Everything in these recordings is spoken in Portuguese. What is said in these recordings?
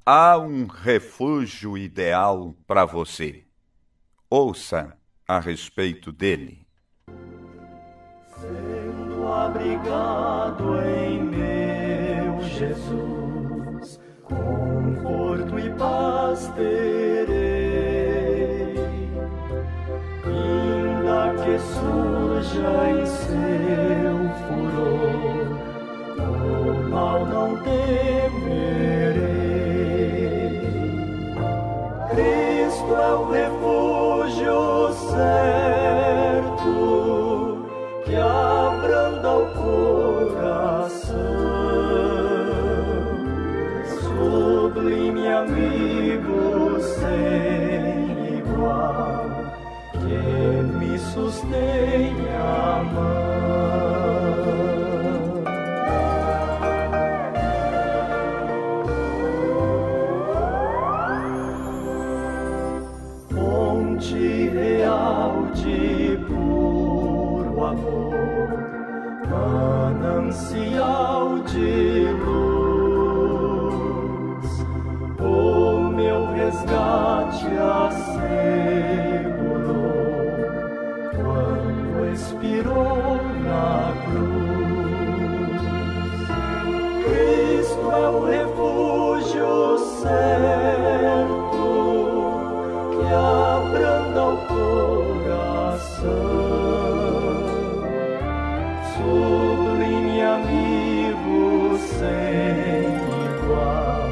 Há um refúgio ideal para você. Ouça a respeito dele. Sendo abrigado em meu Jesus, conforto e paz terei, ainda que surja em seu furor, o mal não temerei. Cristo é o refúgio certo que abranda o coração, sublime amigo sem igual, que me sustém a mão. Fonte real de puro amor, manancial de luz, o meu resgate assegurou quando expirou na cruz. Cristo é o refúgio certo que abranda o coração, sublime amigo sem igual,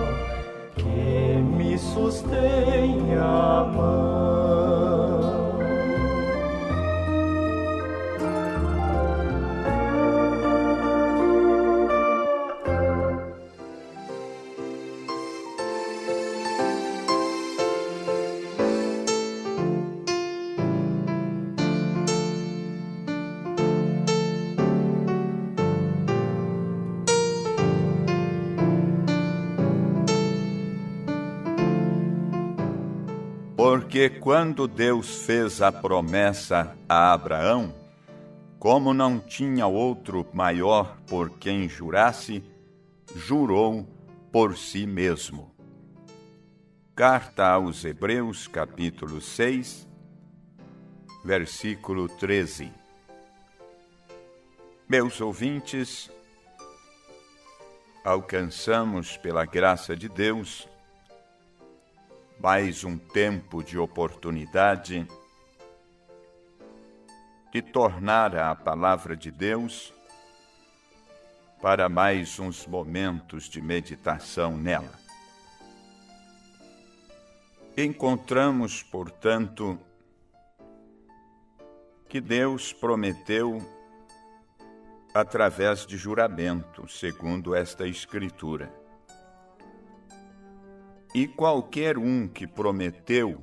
que me sustém a mão. Porque quando Deus fez a promessa a Abraão, como não tinha outro maior por quem jurasse, jurou por si mesmo. Carta aos Hebreus, capítulo 6, versículo 13. Meus ouvintes, alcançamos, pela graça de Deus, mais um tempo de oportunidade de tornar a palavra de Deus para mais uns momentos de meditação nela. Encontramos, portanto, que Deus prometeu através de juramento, segundo esta Escritura. E qualquer um que prometeu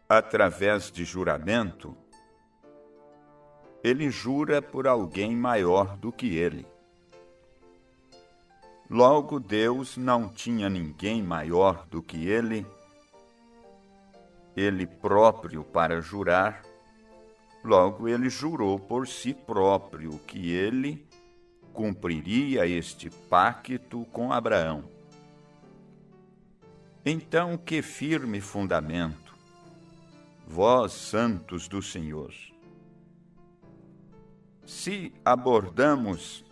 através de juramento, ele jura por alguém maior do que ele. Logo, Deus não tinha ninguém maior do que ele próprio para jurar. Logo, ele jurou por si próprio que ele cumpriria este pacto com Abraão. Então, que firme fundamento, vós santos do Senhor. Se abordamos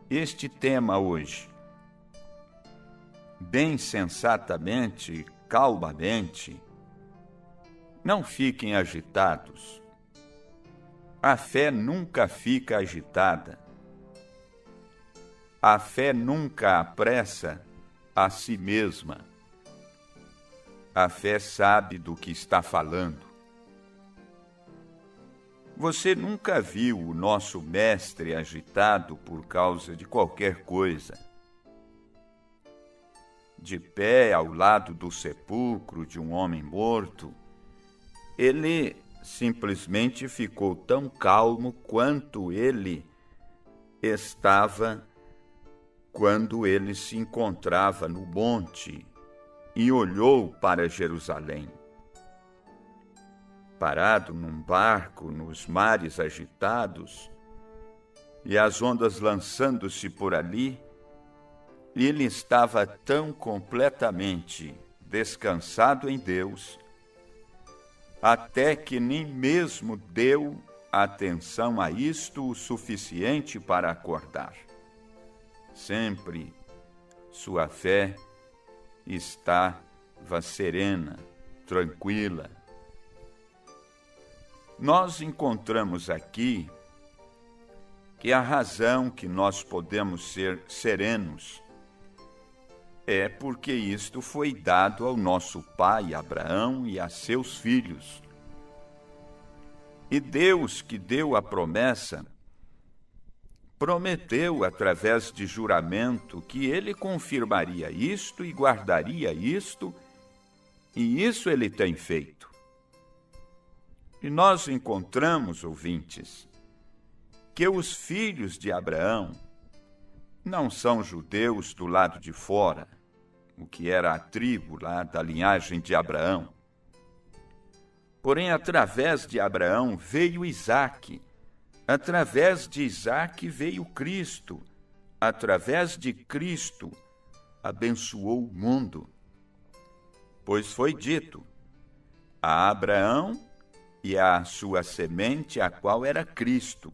este tema hoje, bem sensatamente, calmamente, não fiquem agitados. A fé nunca fica agitada. A fé nunca apressa a si mesma. A fé sabe do que está falando. Você nunca viu o nosso mestre agitado por causa de qualquer coisa. De pé ao lado do sepulcro de um homem morto, ele simplesmente ficou tão calmo quanto ele estava quando ele se encontrava no monte e olhou para Jerusalém. Parado num barco nos mares agitados e as ondas lançando-se por ali, Ele estava tão completamente descansado em Deus, até que nem mesmo deu atenção a isto o suficiente para acordar. Sempre sua fé estava serena, tranquila. Nós encontramos aqui que a razão que nós podemos ser serenos é porque isto foi dado ao nosso pai Abraão e a seus filhos. E Deus, que deu a promessa, prometeu através de juramento que ele confirmaria isto e guardaria isto, e isso ele tem feito. E nós encontramos, ouvintes, que os filhos de Abraão não são judeus do lado de fora, o que era a tribo lá da linhagem de Abraão. Porém, através de Abraão veio Isaque, através de Isaque veio Cristo, através de Cristo abençoou o mundo. Pois foi dito a Abraão e à sua semente, a qual era Cristo,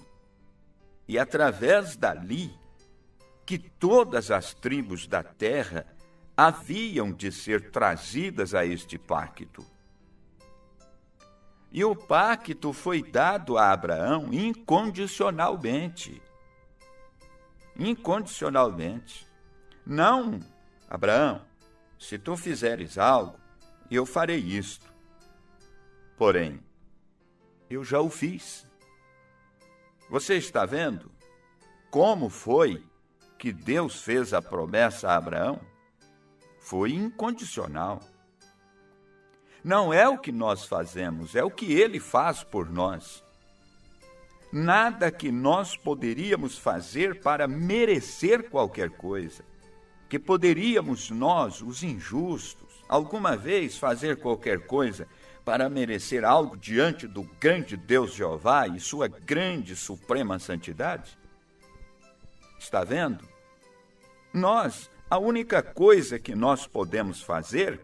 e através dali que todas as tribos da terra haviam de ser trazidas a este pacto. E o pacto foi dado a Abraão incondicionalmente. Incondicionalmente. Não, Abraão, se tu fizeres algo, eu farei isto. Porém, eu já o fiz. Você está vendo como foi que Deus fez a promessa a Abraão? Foi incondicional. Não é o que nós fazemos, é o que ele faz por nós. Nada que nós poderíamos fazer para merecer qualquer coisa, que poderíamos nós, os injustos, alguma vez fazer qualquer coisa para merecer algo diante do grande Deus Jeová e sua grande suprema santidade? Está vendo? A única coisa que nós podemos fazer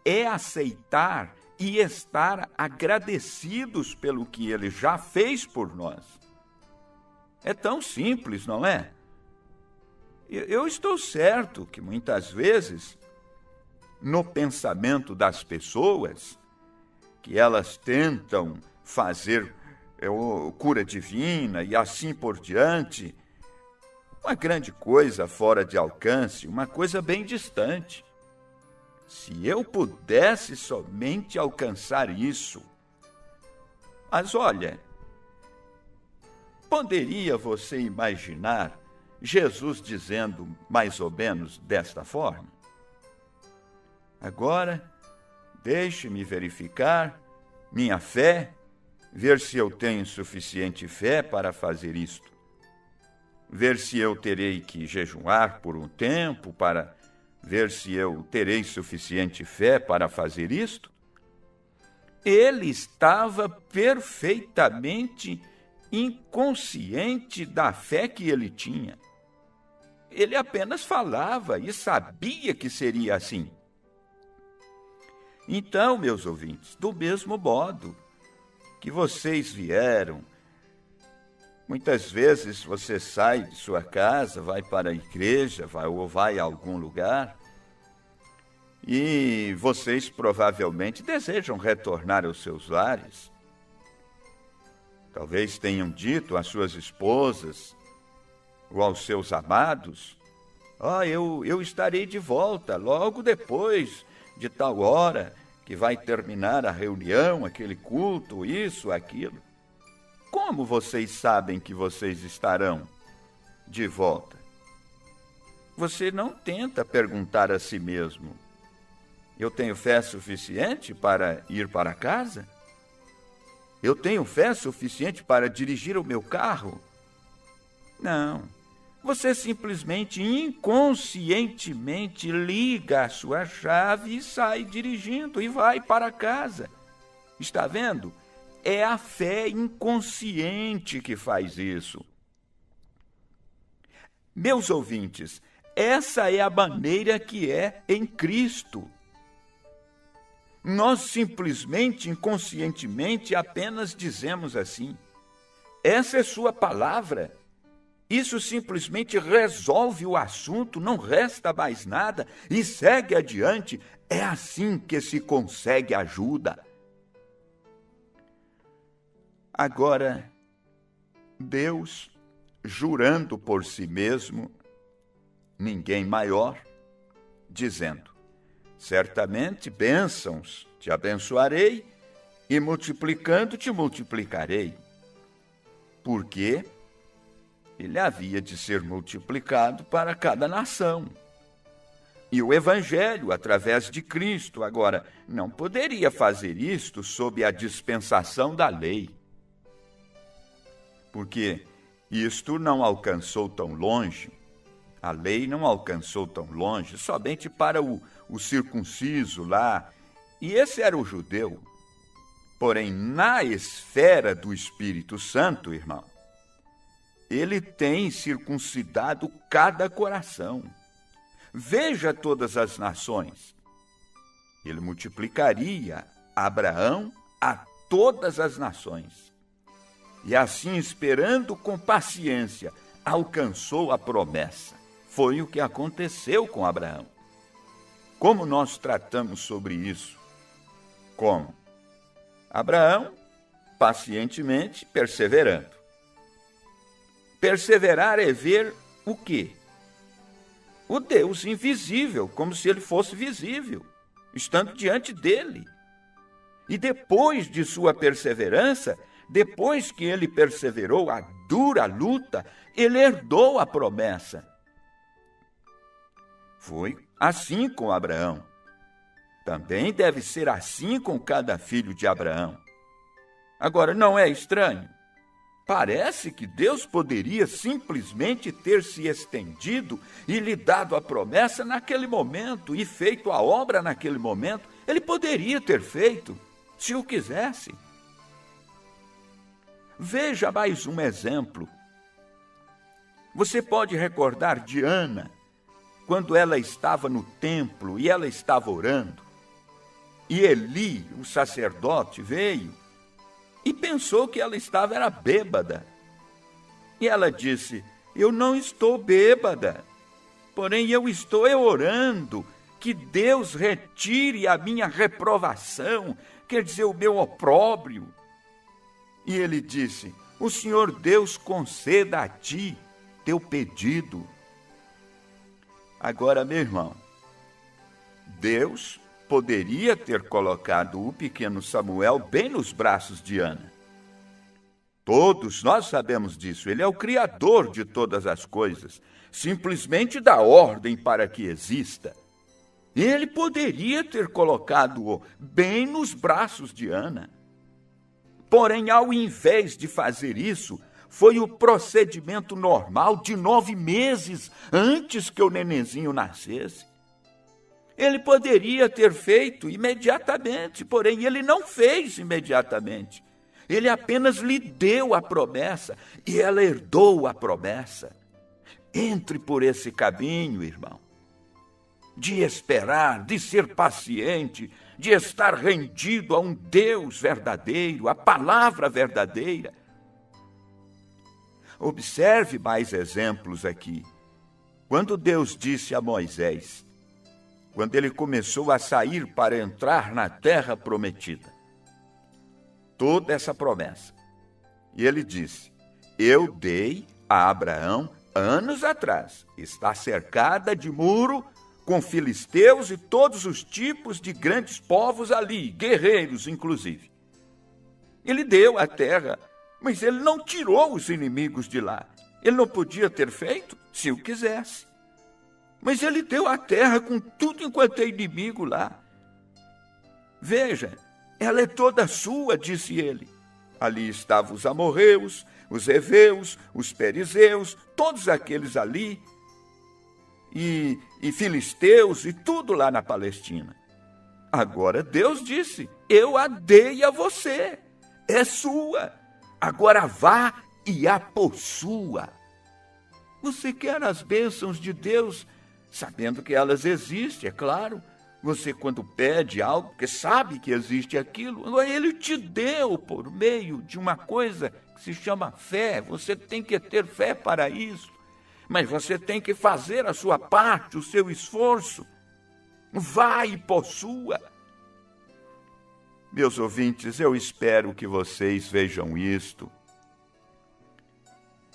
é aceitar e estar agradecidos pelo que ele já fez por nós. É tão simples, não é? Eu estou certo que muitas vezes, no pensamento das pessoas, que elas tentam fazer cura divina e assim por diante, uma grande coisa fora de alcance, uma coisa bem distante. Se eu pudesse somente alcançar isso. Mas olha, poderia você imaginar Jesus dizendo mais ou menos desta forma? Agora, deixe-me verificar minha fé, ver se eu tenho suficiente fé para fazer isto. Ver se eu terei que jejuar por um tempo para ver se eu terei suficiente fé para fazer isto? Ele estava perfeitamente inconsciente da fé que ele tinha. Ele apenas falava e sabia que seria assim. Então, meus ouvintes, do mesmo modo que vocês vieram, muitas vezes você sai de sua casa, vai para a igreja, vai a algum lugar, e vocês provavelmente desejam retornar aos seus lares. Talvez tenham dito às suas esposas ou aos seus amados: eu estarei de volta logo depois de tal hora que vai terminar a reunião, aquele culto, isso, aquilo. Como vocês sabem que vocês estarão de volta? Você não tenta perguntar a si mesmo: eu tenho fé suficiente para ir para casa? Eu tenho fé suficiente para dirigir o meu carro? Não. Você simplesmente, inconscientemente, liga a sua chave e sai dirigindo e vai para casa. Está vendo? É a fé inconsciente que faz isso. Meus ouvintes, essa é a maneira que é em Cristo. Nós simplesmente, inconscientemente, apenas dizemos assim: essa é sua palavra. Isso simplesmente resolve o assunto, não resta mais nada e segue adiante. É assim que se consegue ajuda. Agora, Deus, jurando por si mesmo, ninguém maior, dizendo: certamente bênçãos te abençoarei e multiplicando te multiplicarei. Porque ele havia de ser multiplicado para cada nação. E o Evangelho, através de Cristo, agora, não poderia fazer isto sob a dispensação da lei. Porque isto não alcançou tão longe, a lei não alcançou tão longe, somente para o circunciso lá, e esse era o judeu. Porém, na esfera do Espírito Santo, irmão, ele tem circuncidado cada coração. Veja todas as nações. Ele multiplicaria Abraão a todas as nações. E assim, esperando com paciência, alcançou a promessa. Foi o que aconteceu com Abraão. Como nós tratamos sobre isso? Como? Abraão, pacientemente perseverando. Perseverar é ver o quê? O Deus invisível, como se ele fosse visível, estando diante dele. E depois de sua perseverança, depois que ele perseverou a dura luta, ele herdou a promessa. Foi assim com Abraão. Também deve ser assim com cada filho de Abraão. Agora, não é estranho? Parece que Deus poderia simplesmente ter se estendido e lhe dado a promessa naquele momento e feito a obra naquele momento. Ele poderia ter feito, se o quisesse. Veja mais um exemplo. Você pode recordar de Ana, quando ela estava no templo e ela estava orando, e Eli, o sacerdote, veio e pensou que ela era bêbada. E ela disse: eu não estou bêbada, porém eu estou orando que Deus retire a minha reprovação, quer dizer, o meu opróbrio. E ele disse: o Senhor Deus conceda a ti teu pedido. Agora, meu irmão, Deus poderia ter colocado o pequeno Samuel bem nos braços de Ana. Todos nós sabemos disso. Ele é o Criador de todas as coisas. Simplesmente dá ordem para que exista. Ele poderia ter colocado-o bem nos braços de Ana. Porém, ao invés de fazer isso, foi o procedimento normal de 9 meses antes que o nenenzinho nascesse. Ele poderia ter feito imediatamente, porém ele não fez imediatamente. Ele apenas lhe deu a promessa e ela herdou a promessa. Entre por esse caminho, irmão, de esperar, de ser paciente, de estar rendido a um Deus verdadeiro, a palavra verdadeira. Observe mais exemplos aqui. Quando Deus disse a Moisés, quando ele começou a sair para entrar na terra prometida, toda essa promessa. E ele disse: eu dei a Abraão anos atrás, está cercada de muro, com filisteus e todos os tipos de grandes povos ali, guerreiros inclusive. Ele deu a terra, mas ele não tirou os inimigos de lá. Ele não podia ter feito se o quisesse. Mas ele deu a terra com tudo enquanto é inimigo lá. Veja, ela é toda sua, disse ele. Ali estavam os amorreus, os heveus, os perizeus, todos aqueles ali, e filisteus, e tudo lá na Palestina. Agora Deus disse: eu a dei a você, é sua. Agora vá e a possua. Você quer as bênçãos de Deus? sabendo que elas existem, é claro. Você, quando pede algo, porque sabe que existe aquilo, ele te deu por meio de uma coisa que se chama fé. Você tem que ter fé para isso, mas você tem que fazer a sua parte, o seu esforço. Vá e possua. Meus ouvintes, eu espero que vocês vejam isto.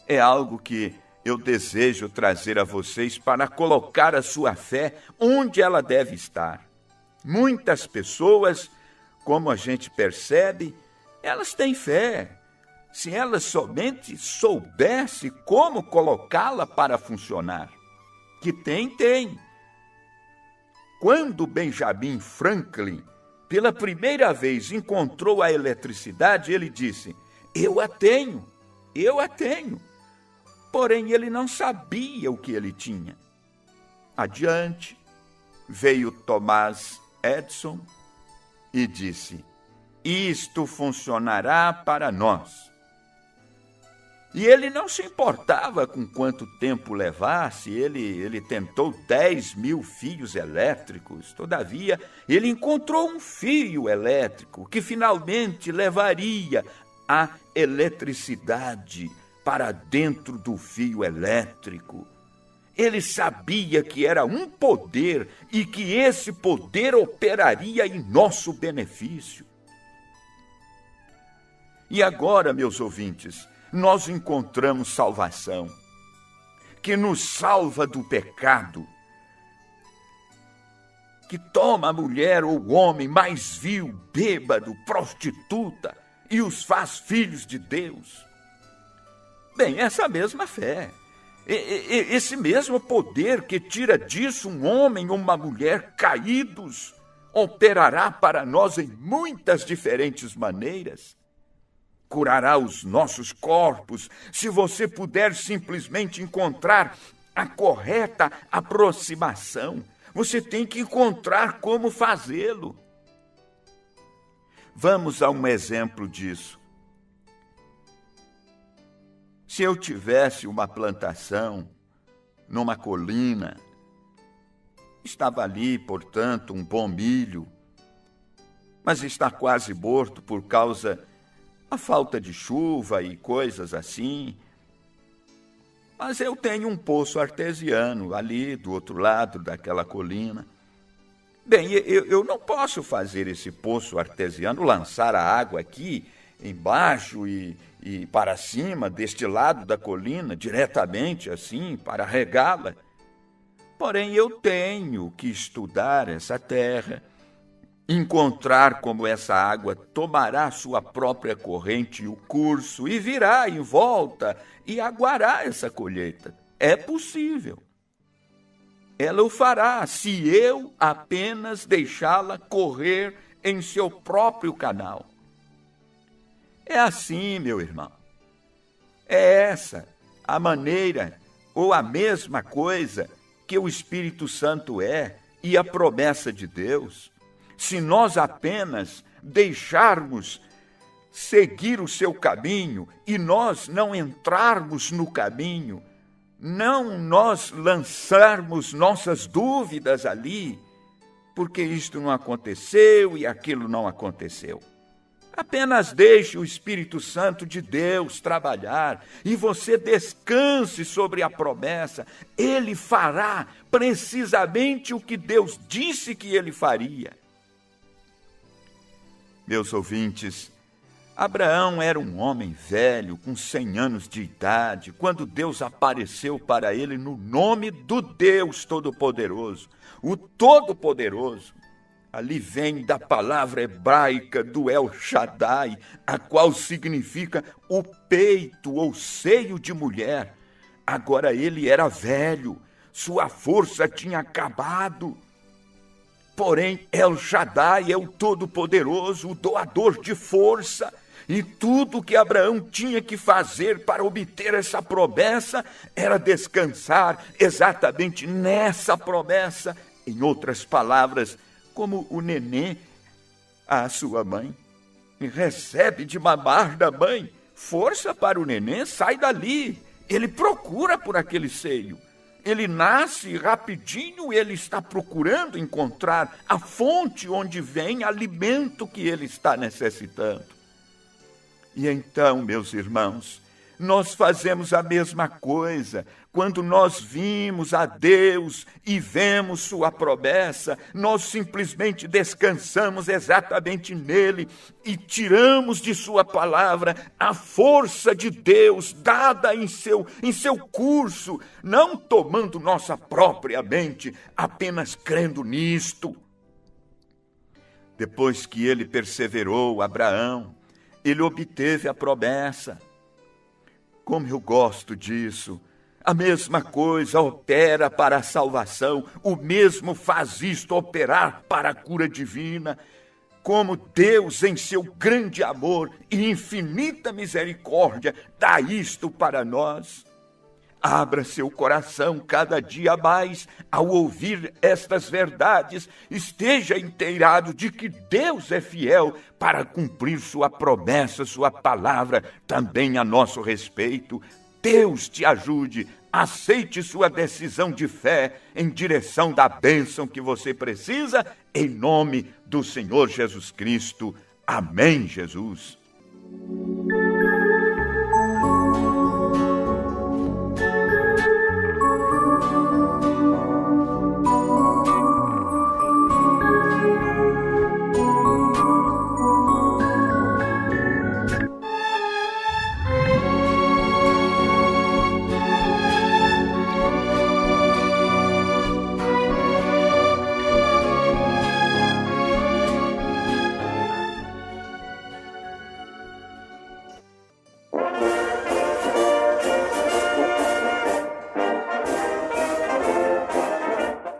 É algo que eu desejo trazer a vocês para colocar a sua fé onde ela deve estar. Muitas pessoas, como a gente percebe, elas têm fé. Se elas somente soubessem como colocá-la para funcionar. Que tem. Quando Benjamin Franklin, pela primeira vez, encontrou a eletricidade, ele disse: eu a tenho. Porém, ele não sabia o que ele tinha. Adiante, veio Thomas Edison e disse: isto funcionará para nós. E ele não se importava com quanto tempo levasse, ele tentou 10.000 fios elétricos. Todavia, ele encontrou um fio elétrico que finalmente levaria a eletricidade para dentro do fio elétrico. Ele sabia que era um poder e que esse poder operaria em nosso benefício. E agora, meus ouvintes, nós encontramos salvação, que nos salva do pecado, que toma a mulher ou o homem mais vil, bêbado, prostituta e os faz filhos de Deus. Bem, essa mesma fé, esse mesmo poder que tira disso um homem ou uma mulher caídos, operará para nós em muitas diferentes maneiras. Curará os nossos corpos, se você puder simplesmente encontrar a correta aproximação. Você tem que encontrar como fazê-lo. Vamos a um exemplo disso. Se eu tivesse uma plantação numa colina, estava ali, portanto, um bom milho, mas está quase morto por causa da falta de chuva e coisas assim. Mas eu tenho um poço artesiano ali do outro lado daquela colina. Bem, eu não posso fazer esse poço artesiano, lançar a água aqui embaixo e para cima, deste lado da colina, diretamente assim, para regá-la. Porém, eu tenho que estudar essa terra, encontrar como essa água tomará sua própria corrente e o curso, e virá em volta e aguará essa colheita. É possível. Ela o fará se eu apenas deixá-la correr em seu próprio canal. É assim, meu irmão. É essa a maneira ou a mesma coisa que o Espírito Santo é e a promessa de Deus. Se nós apenas deixarmos seguir o seu caminho e nós não entrarmos no caminho, não nós lançarmos nossas dúvidas ali, porque isto não aconteceu e aquilo não aconteceu. Apenas deixe o Espírito Santo de Deus trabalhar e você descanse sobre a promessa. Ele fará precisamente o que Deus disse que ele faria. Meus ouvintes, Abraão era um homem velho, com 100 anos de idade, quando Deus apareceu para ele no nome do Deus Todo-Poderoso, o Todo-Poderoso. Ali vem da palavra hebraica do El Shaddai, a qual significa o peito ou seio de mulher. Agora ele era velho, sua força tinha acabado. Porém, El Shaddai é o Todo-Poderoso, o doador de força. E tudo que Abraão tinha que fazer para obter essa promessa era descansar exatamente nessa promessa. Em outras palavras, como o nenê, a sua mãe, recebe de mamar da mãe, força para o nenê, sai dali. Ele procura por aquele seio. Ele nasce rapidinho, ele está procurando encontrar a fonte onde vem alimento que ele está necessitando. E então, meus irmãos, nós fazemos a mesma coisa. Quando nós vimos a Deus e vemos sua promessa, nós simplesmente descansamos exatamente nele e tiramos de sua palavra a força de Deus dada em seu curso, não tomando nossa própria mente, apenas crendo nisto. Depois que ele perseverou, Abraão, ele obteve a promessa. Como eu gosto disso! A mesma coisa opera para a salvação, o mesmo faz isto operar para a cura divina. Como Deus, em seu grande amor e infinita misericórdia, dá isto para nós. Abra seu coração cada dia mais ao ouvir estas verdades. Esteja inteirado de que Deus é fiel para cumprir sua promessa, sua palavra, também a nosso respeito. Deus te ajude. Aceite sua decisão de fé em direção da bênção que você precisa, em nome do Senhor Jesus Cristo. Amém, Jesus.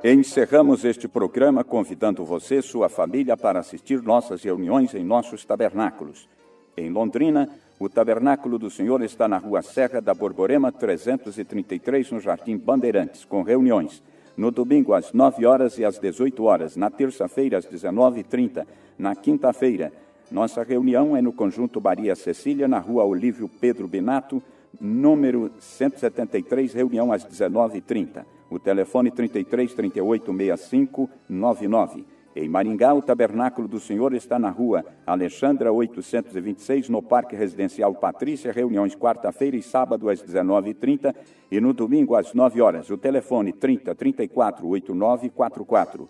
Encerramos este programa convidando você e sua família para assistir nossas reuniões em nossos tabernáculos. Em Londrina, o Tabernáculo do Senhor está na Rua Serra da Borborema, 333, no Jardim Bandeirantes, com reuniões no domingo às 9 horas e às 18 horas, na terça-feira às 19h30, na quinta-feira. Nossa reunião é no Conjunto Maria Cecília, na Rua Olívio Pedro Binato, número 173, reunião às 19h30. O telefone 33 38 65 99. Em Maringá, o Tabernáculo do Senhor está na Rua Alexandra 826, no Parque Residencial Patrícia, reuniões quarta-feira e sábado às 19h30 e no domingo às 9 horas. O telefone 30 34 8944.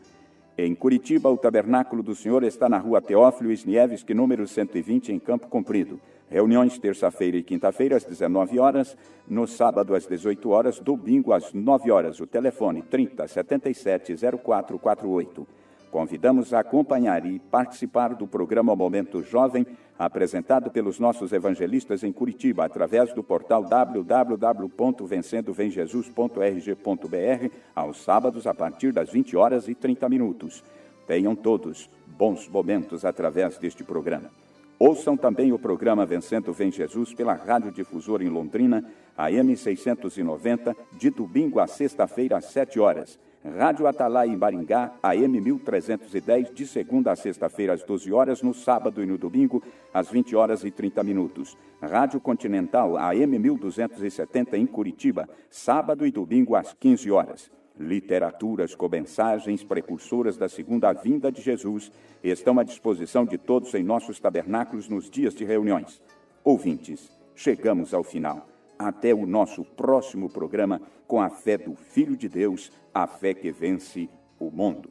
Em Curitiba, o Tabernáculo do Senhor está na Rua Teófilo Wisniewski, número 120, em Campo Comprido. Reuniões terça-feira e quinta-feira às 19 horas, no sábado às 18 horas, domingo às 9 horas. O telefone 30 77 0448. Convidamos a acompanhar e participar do programa Momento Jovem, apresentado pelos nossos evangelistas em Curitiba, através do portal www.vencendovemjesus.rg.br, aos sábados, a partir das 20 horas e 30 minutos. Tenham todos bons momentos através deste programa. Ouçam também o programa Vencendo Vem Jesus pela Rádio Difusora em Londrina, AM 690, de domingo a sexta-feira às 7 horas. Rádio Atalaia em Maringá, AM 1310, de segunda a sexta-feira às 12 horas, no sábado e no domingo, às 20 horas e 30 minutos. Rádio Continental, AM 1270, em Curitiba, sábado e domingo às 15 horas. Literaturas com mensagens precursoras da segunda vinda de Jesus estão à disposição de todos em nossos tabernáculos nos dias de reuniões. Ouvintes, chegamos ao final. Até o nosso próximo programa com a fé do Filho de Deus, a fé que vence o mundo.